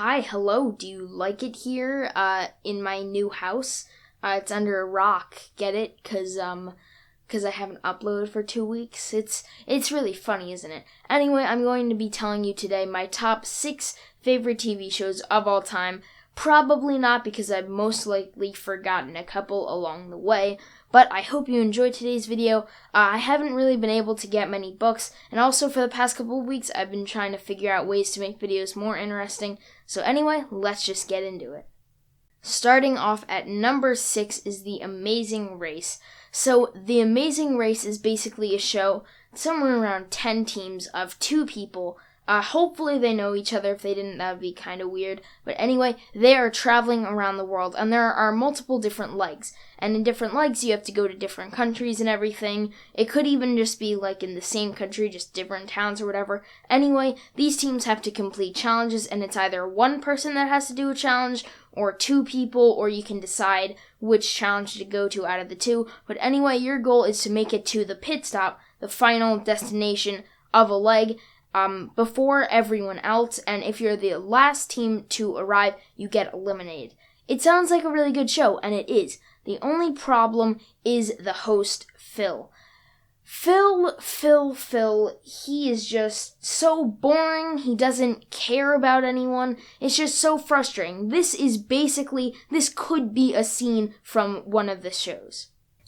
Hi, hello, do you like it here, in my new house? It's under a rock, get it? Cause I haven't uploaded for 2 weeks. It's really funny, isn't it? Anyway, I'm going to be telling you today my top 6 favorite TV shows of all time. Probably not, because I've most likely forgotten a couple along the way, but I hope you enjoyed today's video. I haven't really been able to get many books, and also for the past couple of weeks, I've been trying to figure out ways to make videos more interesting. So anyway, let's just get into it. Starting off at number 6 is The Amazing Race. So, The Amazing Race is basically a show, somewhere around 10 teams of 2 people. Hopefully they know each other. If they didn't, that would be kind of weird. But anyway, they are traveling around the world, and there are multiple different legs. And in different legs, you have to go to different countries and everything. It could even just be like in the same country, just different towns or whatever. Anyway, these teams have to complete challenges, and it's either one person that has to do a challenge, or 2 people, or you can decide which challenge to go to out of the 2. But anyway, your goal is to make it to the pit stop, the final destination of a leg, before everyone else, and if you're the last team to arrive, you get eliminated. It sounds like a really good show, and it is. The only problem is the host, Phil. Phil, he is just so boring. He doesn't care about anyone. It's just so frustrating. This could be a scene from one of the shows.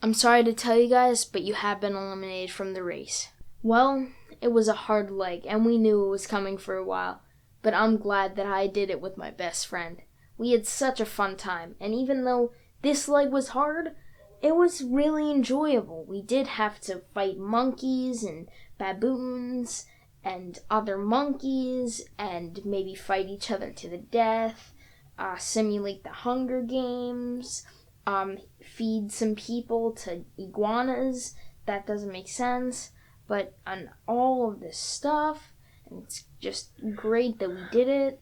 I'm sorry to tell you guys, but you have been eliminated from the race. Well, it was a hard leg, and we knew it was coming for a while, but I'm glad that I did it with my best friend. We had such a fun time, and even though this leg was hard, it was really enjoyable. We did have to fight monkeys and baboons and other monkeys, and maybe fight each other to the death, simulate the Hunger Games, feed some people to iguanas. That doesn't make sense. But on all of this stuff, and it's just great that we did it.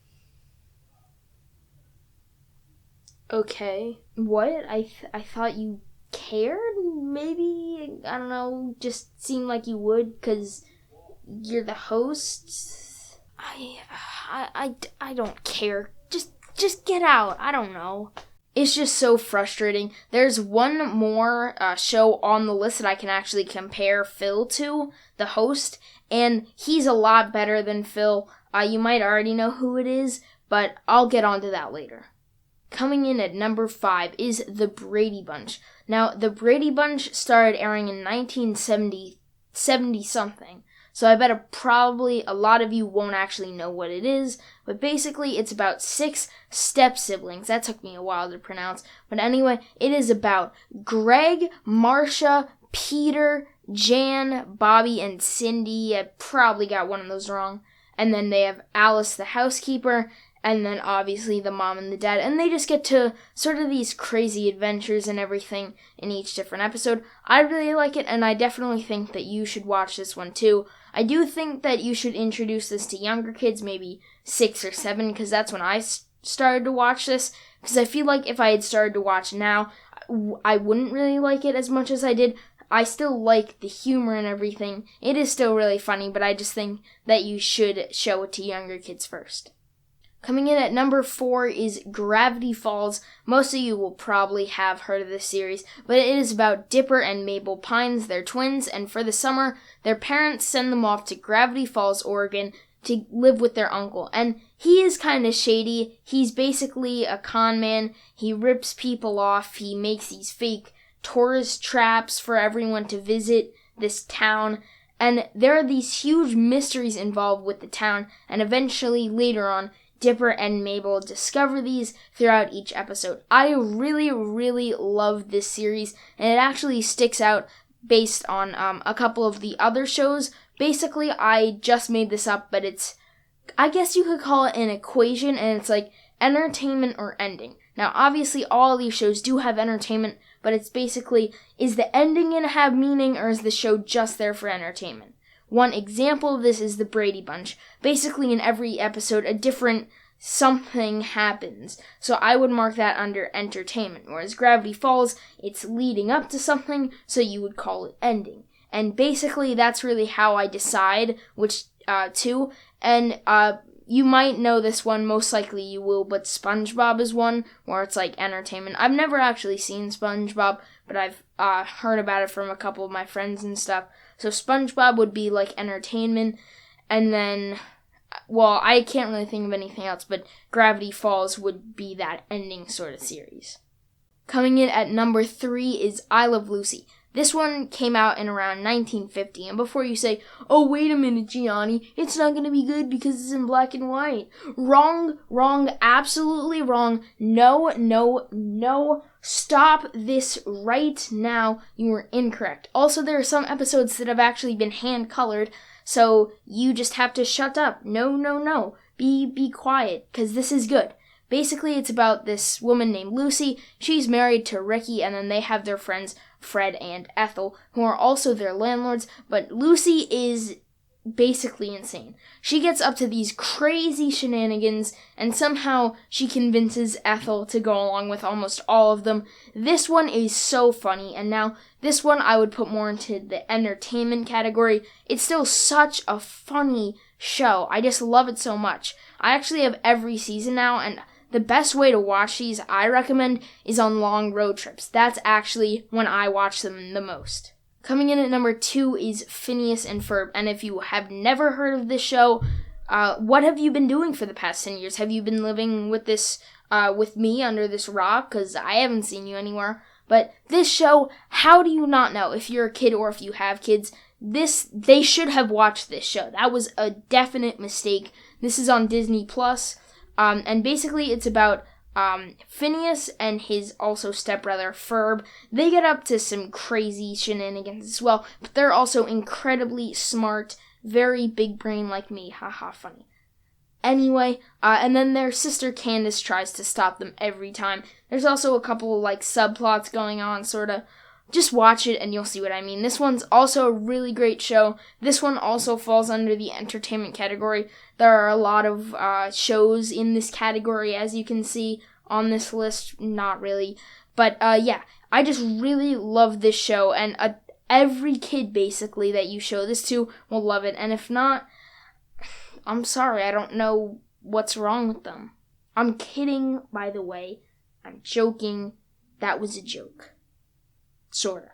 Okay, what? I thought you cared? Maybe, I don't know, just seemed like you would, because you're the host. I don't care. Just get out. I don't know. It's just so frustrating. There's one more show on the list that I can actually compare Phil to, the host, and he's a lot better than Phil. You might already know who it is, but I'll get onto that later. Coming in at number 5 is The Brady Bunch. Now, The Brady Bunch started airing in 1970-something. So I bet probably a lot of you won't actually know what it is, but basically it's about 6 step-siblings. That took me a while to pronounce. But anyway, it is about Greg, Marcia, Peter, Jan, Bobby, and Cindy. I probably got one of those wrong. And then they have Alice the housekeeper, and then obviously the mom and the dad. And they just get to sort of these crazy adventures and everything in each different episode. I really like it, and I definitely think that you should watch this one too. I do think that you should introduce this to younger kids, maybe 6 or 7, because that's when I started to watch this. Because I feel like if I had started to watch now, I wouldn't really like it as much as I did. I still like the humor and everything. It is still really funny, but I just think that you should show it to younger kids first. Coming in at number 4 is Gravity Falls. Most of you will probably have heard of this series, but it is about Dipper and Mabel Pines. They're twins, and for the summer, their parents send them off to Gravity Falls, Oregon, to live with their uncle. And he is kind of shady. He's basically a con man. He rips people off. He makes these fake tourist traps for everyone to visit this town. And there are these huge mysteries involved with the town, and eventually, later on, Dipper and Mabel discover these throughout each episode. I really, really love this series, and it actually sticks out based on a couple of the other shows. Basically, I just made this up, but I guess you could call it an equation, and it's like entertainment or ending. Now, obviously, all of these shows do have entertainment, but it's basically, is the ending going to have meaning, or is the show just there for entertainment? One example of this is The Brady Bunch. Basically, in every episode, a different something happens. So I would mark that under entertainment. Whereas Gravity Falls, it's leading up to something, so you would call it ending. And basically, that's really how I decide which two. And you might know this one, most likely you will, but SpongeBob is one where it's like entertainment. I've never actually seen SpongeBob, but I've heard about it from a couple of my friends and stuff. So SpongeBob would be like entertainment, and then, well, I can't really think of anything else, but Gravity Falls would be that ending sort of series. Coming in at number 3 is I Love Lucy. This one came out in around 1950, and before you say, oh, wait a minute, Gianni, it's not going to be good because it's in black and white. Wrong, absolutely wrong. No. Stop this right now. You are incorrect. Also, there are some episodes that have actually been hand-colored, so you just have to shut up. No. Be quiet, because this is good. Basically, it's about this woman named Lucy. She's married to Ricky, and then they have their friends Fred and Ethel, who are also their landlords, but Lucy is basically insane. She gets up to these crazy shenanigans, and somehow she convinces Ethel to go along with almost all of them. This one is so funny, and now this one I would put more into the entertainment category. It's still such a funny show. I just love it so much. I actually have every season now, and the best way to watch these, I recommend, is on long road trips. That's actually when I watch them the most. Coming in at number 2 is Phineas and Ferb. And if you have never heard of this show, what have you been doing for the past 10 years? Have you been living with with me under this rock? Because I haven't seen you anywhere. But this show, how do you not know? If you're a kid or if you have kids, they should have watched this show. That was a definite mistake. This is on Disney+. And basically it's about Phineas and his also stepbrother Ferb. They get up to some crazy shenanigans as well, but they're also incredibly smart, very big brain like me. Haha, funny. Anyway, and then their sister Candace tries to stop them every time. There's also a couple like subplots going on, sorta. Just watch it and you'll see what I mean. This one's also a really great show. This one also falls under the entertainment category. There are a lot of shows in this category, as you can see on this list. Not really. But yeah, I just really love this show. And every kid, basically, that you show this to will love it. And if not, I'm sorry. I don't know what's wrong with them. I'm kidding, by the way. I'm joking. That was a joke. Sorta.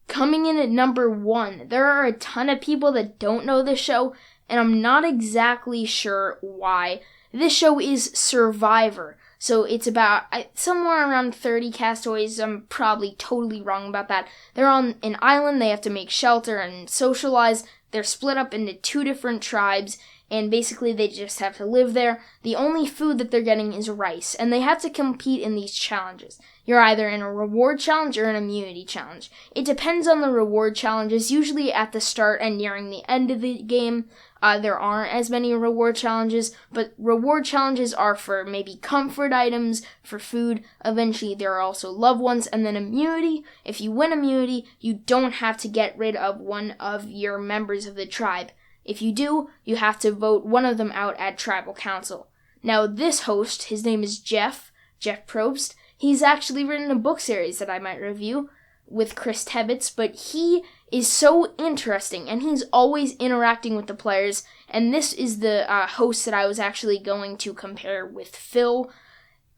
Coming in at number 1, there are a ton of people that don't know this show, and I'm not exactly sure why. This show is Survivor. So it's about somewhere around 30 castaways. I'm probably totally wrong about that. They're on an island. They have to make shelter and socialize. They're split up into 2 different tribes, and basically they just have to live there. The only food that they're getting is rice, and they have to compete in these challenges. You're either in a reward challenge or an immunity challenge. It depends on the reward challenges. Usually at the start and nearing the end of the game, there aren't as many reward challenges, but reward challenges are for maybe comfort items, for food. Eventually there are also loved ones, and then immunity. If you win immunity, you don't have to get rid of one of your members of the tribe. If you do, you have to vote one of them out at tribal council. Now this host, his name is Jeff Probst. He's actually written a book series that I might review with Chris Tebbets, but he is so interesting, and he's always interacting with the players, and this is the host that I was actually going to compare with Phil,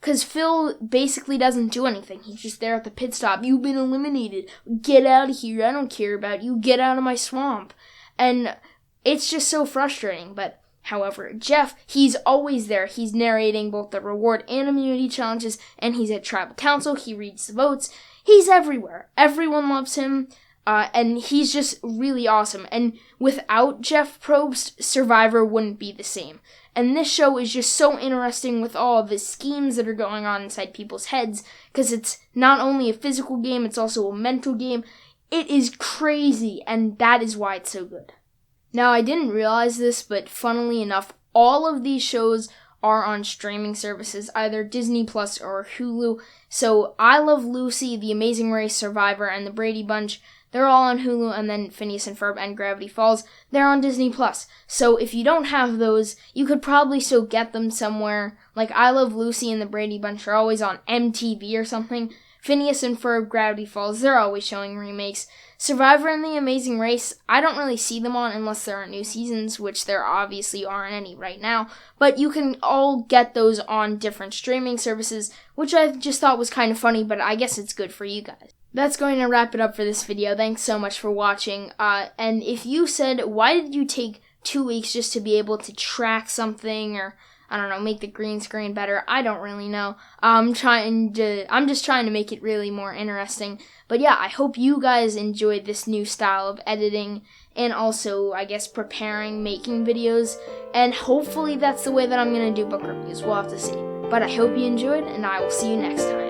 because Phil basically doesn't do anything. He's just there at the pit stop. You've been eliminated. Get out of here. I don't care about you. Get out of my swamp. And it's just so frustrating, but however, Jeff, he's always there. He's narrating both the reward and immunity challenges, and he's at tribal council. He reads the votes. He's everywhere. Everyone loves him, and he's just really awesome. And without Jeff Probst, Survivor wouldn't be the same. And this show is just so interesting with all of the schemes that are going on inside people's heads, because it's not only a physical game, it's also a mental game. It is crazy, and that is why it's so good. Now, I didn't realize this, but funnily enough, all of these shows are on streaming services, either Disney Plus or Hulu. So, I Love Lucy, The Amazing Race, Survivor, and The Brady Bunch, they're all on Hulu, and then Phineas and Ferb and Gravity Falls, they're on Disney Plus. So, if you don't have those, you could probably still get them somewhere. Like, I Love Lucy and The Brady Bunch are always on MTV or something. Phineas and Ferb, Gravity Falls, they're always showing remakes. Survivor and The Amazing Race, I don't really see them on unless there are new seasons, which there obviously aren't any right now. But you can all get those on different streaming services, which I just thought was kind of funny, but I guess it's good for you guys. That's going to wrap it up for this video. Thanks so much for watching. And if you said, why did you take 2 weeks just to be able to track something, or I don't know, make the green screen better? I don't really know. I'm just trying to make it really more interesting. But yeah, I hope you guys enjoyed this new style of editing and also, I guess, making videos. And hopefully that's the way that I'm going to do book reviews. We'll have to see. But I hope you enjoyed, and I will see you next time.